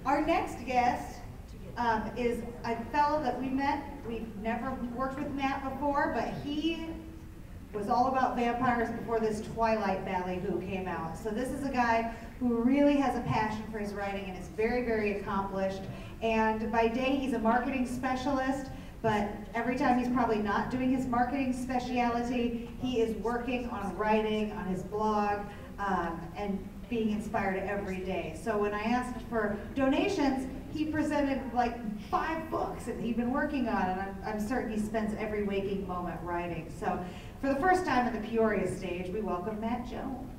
Our next guest is a fellow that we met. We've never worked with Matt before, but he was all about vampires before this Twilight ballyhoo came out. So this is a guy who really has a passion for his writing and is very, very accomplished. And by day, he's a marketing specialist, but every time he's probably not doing his marketing speciality, he is working on writing, on his blog, and being inspired every day. So when I asked for donations, he presented like 5 books that he'd been working on, and I'm certain he spends every waking moment writing. So for the first time in the Peoria stage, we welcome Matt Jones.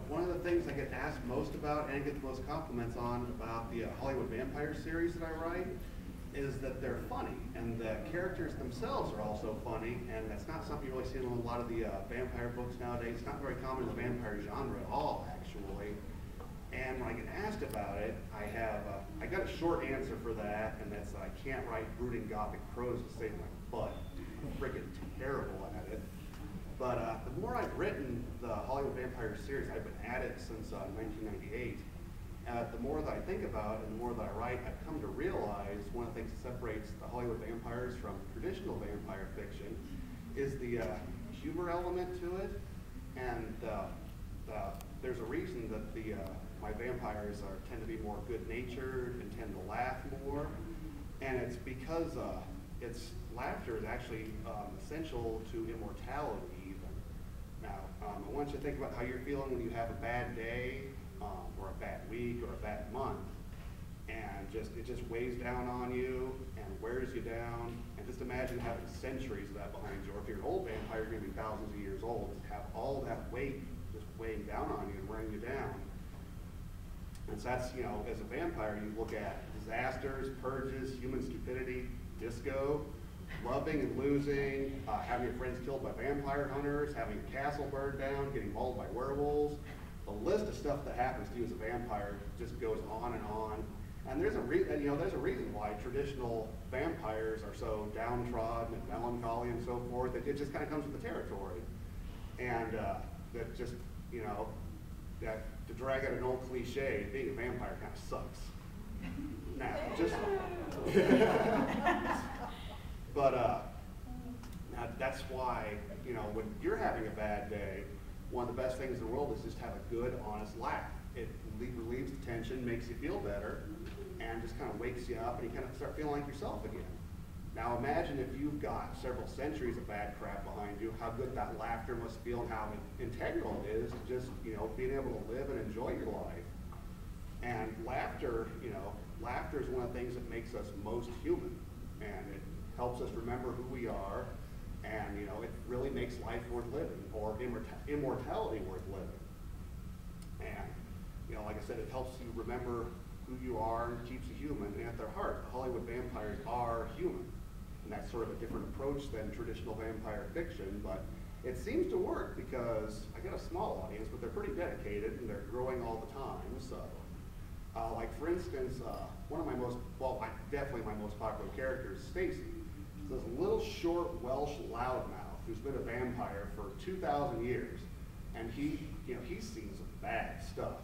One of the things I get asked most about and get the most compliments on about the Hollywood Vampire series that I write is that they're funny, and the characters themselves are also funny, and that's not something you really see in a lot of the vampire books nowadays. It's not very common in the vampire genre at all, actually. And when I get asked about it, I got a short answer for that, and that's I can't write brooding gothic prose to save my butt. I'm freaking terrible at it. But the more I've written the Hollywood Vampire series, I've been at it since 1998. The more that I think about it and the more that I write, I've come to realize one of the things that separates the Hollywood vampires from traditional vampire fiction is the humor element to it. And there's a reason that my vampires tend to be more good-natured and tend to laugh more. And it's because laughter is actually essential to immortality even. Now, I want you to think about how you're feeling when you have a bad day, or a bad week, or a bad month, and it just weighs down on you and wears you down. And just imagine having centuries of that behind you. Or if you're an old vampire, you're going to be thousands of years old. To have all that weight just weighing down on you and wearing you down. And so that's, as a vampire, you look at disasters, purges, human stupidity, disco, loving and losing, having your friends killed by vampire hunters, having your castle burned down, getting mauled by werewolves. The list of stuff that happens to you as a vampire just goes on and on. And there's a reason why traditional vampires are so downtrodden and melancholy and so forth. It just kind of comes with the territory. And that just, that to drag out an old cliche, being a vampire kind of sucks. Now, but that's why, when you're having a bad day, one of the best things in the world is just have a good, honest laugh. It relieves the tension, makes you feel better, and just kind of wakes you up, and you kind of start feeling like yourself again. Now imagine if you've got several centuries of bad crap behind you, how good that laughter must feel, and how integral it is to just, being able to live and enjoy your life. And laughter, laughter is one of the things that makes us most human, and it helps us remember who we are. And it really makes life worth living, or immortality worth living. And like I said, it helps you remember who you are and keeps you human. And at their heart, the Hollywood vampires are human. And that's sort of a different approach than traditional vampire fiction, but it seems to work because I got a small audience, but they're pretty dedicated and they're growing all the time. So, like for instance, one of my definitely my most popular character is Stacy. This little short Welsh loudmouth who's been a vampire for 2,000 years, and he's seen some bad stuff,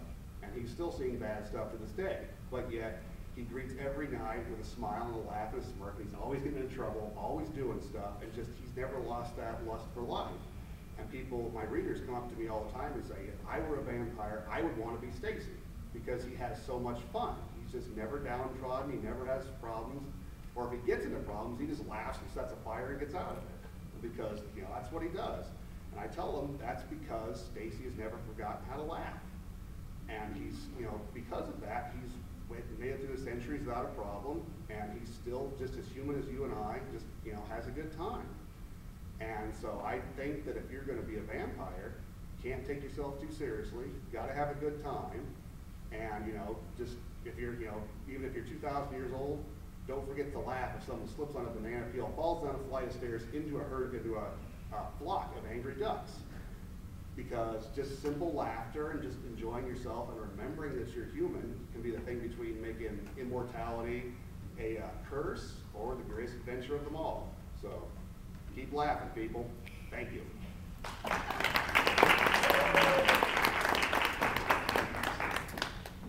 and he's still seeing bad stuff to this day. But yet he greets every night with a smile and a laugh and a smirk. And he's always getting in trouble, always doing stuff, and he's never lost that lust for life. And my readers come up to me all the time and say, if I were a vampire, I would want to be Stacy because he has so much fun. He's just never downtrodden. He never has problems. Or if he gets into problems, he just laughs and sets a fire and gets out of it. Because, that's what he does. And I tell them that's because Stacy has never forgotten how to laugh. And he's, because of that, he's made it through the centuries without a problem. And he's still just as human as you and I, just, has a good time. And so I think that if you're going to be a vampire, you can't take yourself too seriously. You've got to have a good time. And, just if you're, even if you're 2,000 years old, don't forget to laugh if someone slips on a banana peel, falls down a flight of stairs into a flock of angry ducks. because just simple laughter and just enjoying yourself and remembering that you're human can be the thing between making immortality a curse or the greatest adventure of them all. So keep laughing, people. Thank you.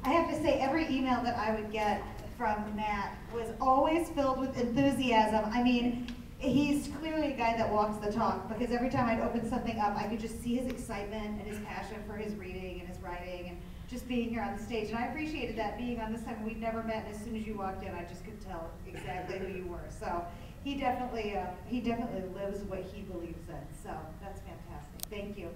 I have to say, every email that I would get from Matt was always filled with enthusiasm. I mean, he's clearly a guy that walks the talk, because every time I'd open something up, I could just see his excitement and his passion for his reading and his writing and just being here on the stage. And I appreciated that, being on this time. We'd never met, and as soon as you walked in, I just could tell exactly who you were. So he definitely lives what he believes in. So that's fantastic. Thank you.